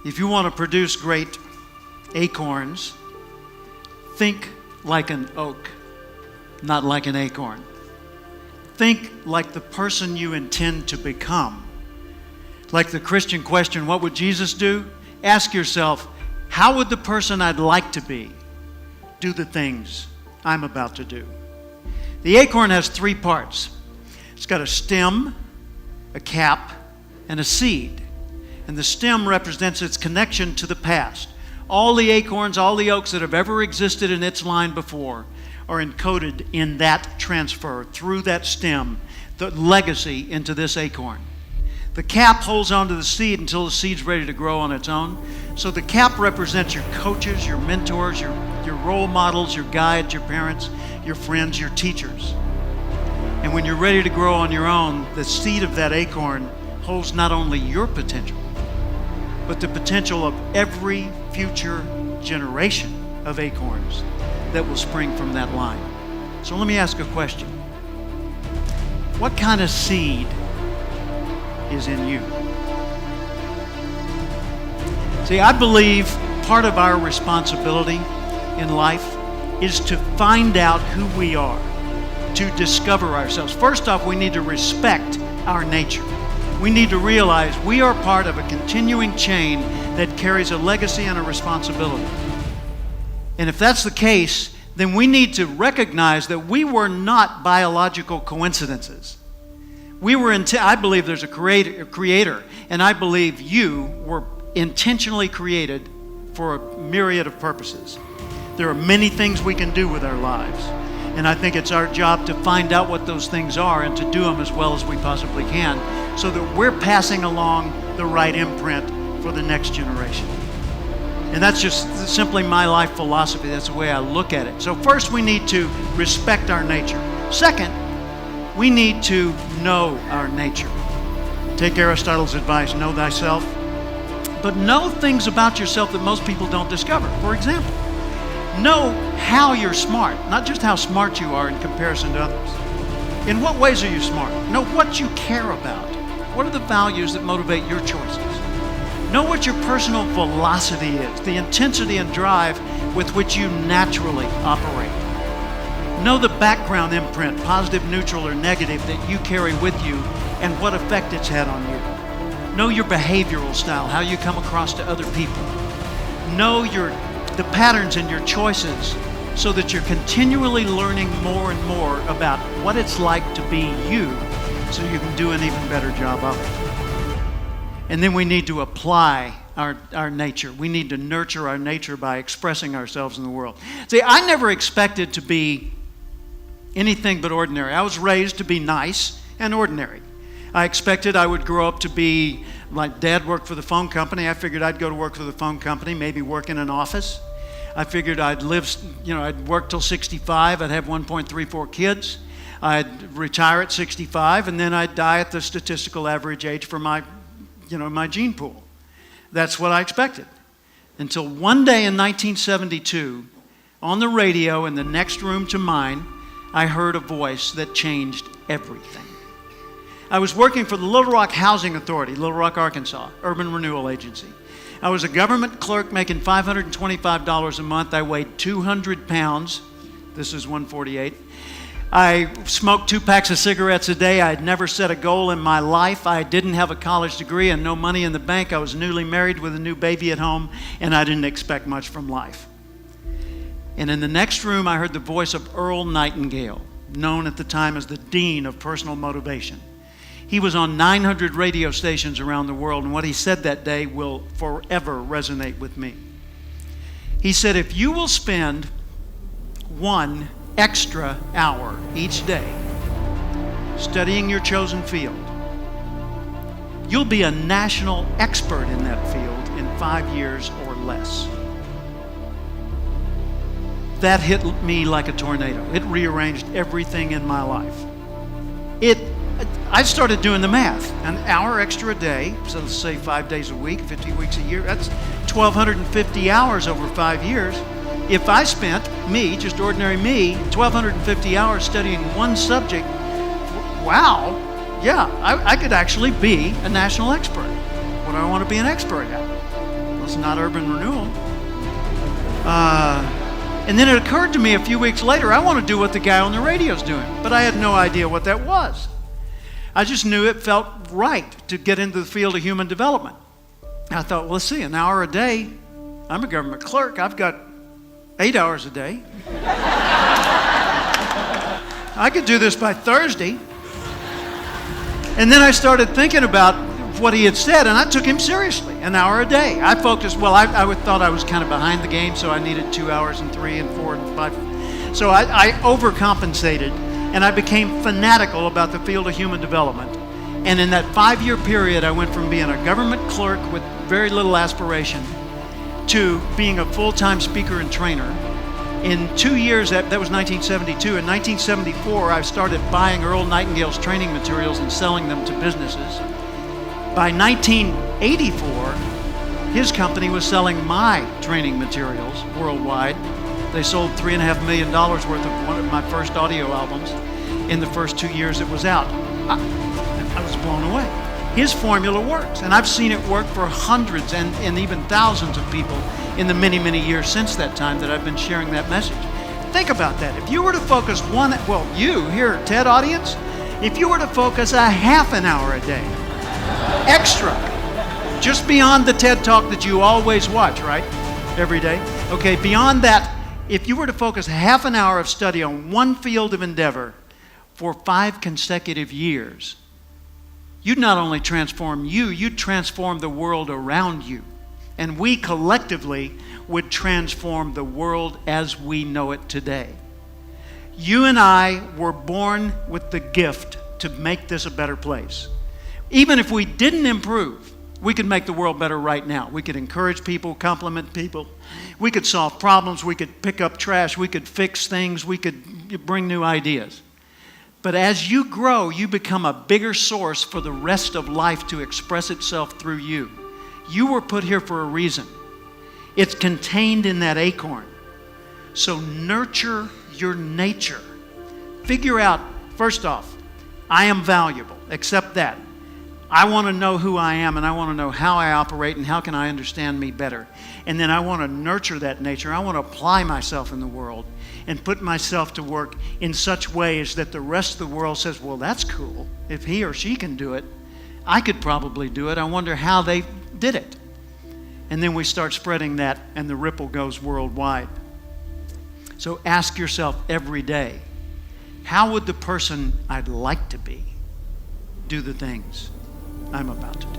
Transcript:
If you want to produce great acorns, think like an oak, not like an acorn. Think like the person you intend to become. Like the Christian question, what would Jesus do? Ask yourself, how would the person I'd like to be do the things I'm about to do? The acorn has three parts. It's got a stem, a cap, and a seed. And the stem represents its connection to the past. All the acorns, all the oaks that have ever existed in its line before are encoded in that transfer through that stem, the legacy into this acorn. The cap holds onto the seed until the seed's ready to grow on its own. So the cap represents your coaches, your mentors, your role models, your guides, your parents, your friends, your teachers. And when you're ready to grow on your own, the seed of that acorn holds not only your potential, but the potential of every future generation of acorns that will spring from that line. So let me ask a question. What kind of seed is in you? See, I believe part of our responsibility in life is to find out who we are, to discover ourselves. First off, we need to respect our nature. We need to realize we are part of a continuing chain that carries a legacy and a responsibility. And if that's the case, then we need to recognize that we were not biological coincidences. I believe there's a creator, and I believe you were intentionally created for a myriad of purposes. There are many things we can do with our lives, and I think it's our job to find out what those things are and to do them as well as we possibly can so that we're passing along the right imprint for the next generation. And that's just simply my life philosophy. That's the way I look at it. So first, we need to respect our nature. Second, we need to know our nature. Take Aristotle's advice, know thyself. But know things about yourself that most people don't discover. For example, know how you're smart, not just how smart you are in comparison to others. In what ways are you smart? Know what you care about. What are the values that motivate your choices? Know what your personal velocity is, the intensity and drive with which you naturally operate. Know the background imprint, positive, neutral, or negative, that you carry with you and what effect it's had on you. Know your behavioral style, how you come across to other people. Know the patterns in your choices so that you're continually learning more and more about what it's like to be you so you can do an even better job of it. And then we need to apply our nature. We need to nurture our nature by expressing ourselves in the world. See, I never expected to be anything but ordinary. I was raised to be nice and ordinary. I expected I would grow up to be, like Dad worked for the phone company. I figured I'd go to work for the phone company, maybe work in an office. I figured I'd work till 65. I'd have 1.34 kids. I'd retire at 65, and then I'd die at the statistical average age for my gene pool. That's what I expected. Until one day in 1972, on the radio in the next room to mine, I heard a voice that changed everything. I was working for the Little Rock Housing Authority, Little Rock, Arkansas, Urban Renewal Agency. I was a government clerk making $525 a month. I weighed 200 pounds. This is 148. I smoked 2 packs of cigarettes a day. I had never set a goal in my life. I didn't have a college degree and no money in the bank. I was newly married with a new baby at home, and I didn't expect much from life. And in the next room, I heard the voice of Earl Nightingale, known at the time as the Dean of Personal Motivation. He was on 900 radio stations around the world, and what he said that day will forever resonate with me. He said, if you will spend 1 extra hour each day studying your chosen field, you'll be a national expert in that field in 5 years or less. That hit me like a tornado. It rearranged everything in my life. I started doing the math. An hour extra a day, so let's say 5 days a week, 50 weeks a year, that's 1,250 hours over 5 years. If I spent, just ordinary me, 1,250 hours studying one subject, wow, yeah, I could actually be a national expert. What do I want to be an expert at? It's not urban renewal. And then it occurred to me a few weeks later, I want to do what the guy on the radio's doing. But I had no idea what that was. I just knew it felt right to get into the field of human development. And I thought, well, let's see, an hour a day. I'm a government clerk. I've got 8 hours a day. I could do this by Thursday. And then I started thinking about what he had said, and I took him seriously, an hour a day. I focused, well, I thought I was kind of behind the game, so I needed 2 hours and 3 and 4 and 5. So I overcompensated, and I became fanatical about the field of human development. And in that 5-year period, I went from being a government clerk with very little aspiration to being a full-time speaker and trainer. In 2 years, that was 1972. In 1974, I started buying Earl Nightingale's training materials and selling them to businesses. By 1984, his company was selling my training materials worldwide. They sold $3.5 million worth of one of my first audio albums in the first 2 years it was out. I was blown away. His formula works, and I've seen it work for hundreds and even thousands of people in the many, many years since that time that I've been sharing that message. Think about that. If you were to focus you here, TED audience, if you were to focus a half an hour a day, extra, just beyond the TED Talk that you always watch, right? Every day. Okay, beyond that, if you were to focus half an hour of study on one field of endeavor for 5 consecutive years, you'd not only transform you'd transform the world around you. And we collectively would transform the world as we know it today. You and I were born with the gift to make this a better place. Even if we didn't improve, we could make the world better right now. We could encourage people, compliment people. We could solve problems. We could pick up trash. We could fix things. We could bring new ideas. But as you grow, you become a bigger source for the rest of life to express itself through you. You were put here for a reason. It's contained in that acorn. So nurture your nature. Figure out, first off, I am valuable. Accept that. I want to know who I am, and I want to know how I operate and how can I understand me better. And then I want to nurture that nature. I want to apply myself in the world and put myself to work in such ways that the rest of the world says, well, that's cool. If he or she can do it, I could probably do it. I wonder how they did it. And then we start spreading that, and the ripple goes worldwide. So ask yourself every day, how would the person I'd like to be do the things I'm about to do?